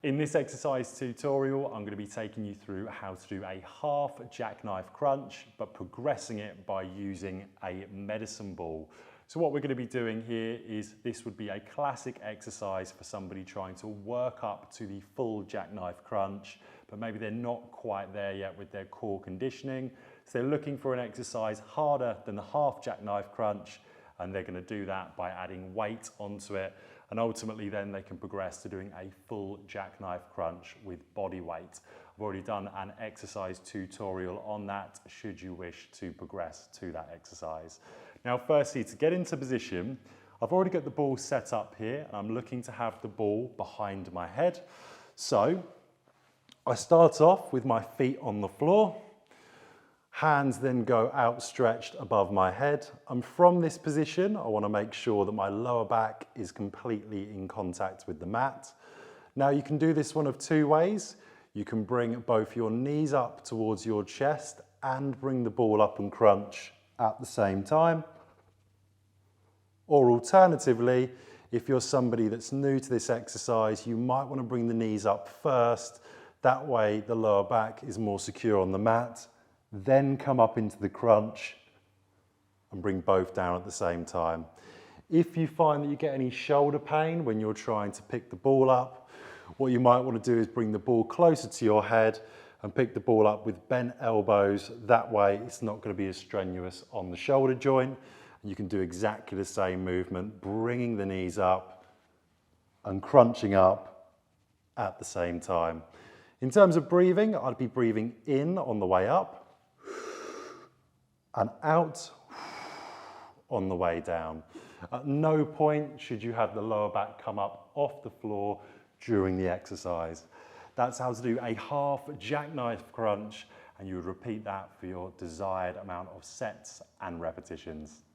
In this exercise tutorial, I'm going to be taking you through how to do a half jackknife crunch, but progressing it by using a medicine ball. So what we're going to be doing here is this would be a classic exercise for somebody trying to work up to the full jackknife crunch, but maybe they're not quite there yet with their core conditioning. So they're looking for an exercise harder than the half jackknife crunch, and they're going to do that by adding weight onto it. And ultimately then they can progress to doing a full jackknife crunch with body weight. I've already done an exercise tutorial on that should you wish to progress to that exercise. Now firstly, to get into position, I've already got the ball set up here and I'm looking to have the ball behind my head. So I start off with my feet on the floor. Hands then go outstretched above my head. And from this position, I want to make sure that my lower back is completely in contact with the mat. Now you can do this one of two ways. You can bring both your knees up towards your chest and bring the ball up and crunch at the same time. Or alternatively, if you're somebody that's new to this exercise, you might want to bring the knees up first. That way the lower back is more secure on the mat. Then come up into the crunch and bring both down at the same time. If you find that you get any shoulder pain when you're trying to pick the ball up, what you might want to do is bring the ball closer to your head and pick the ball up with bent elbows. That way it's not going to be as strenuous on the shoulder joint. You can do exactly the same movement, bringing the knees up and crunching up at the same time. In terms of breathing, I'd be breathing in on the way up and out on the way down. At no point should you have the lower back come up off the floor during the exercise. That's how to do a half jackknife crunch, and you would repeat that for your desired amount of sets and repetitions.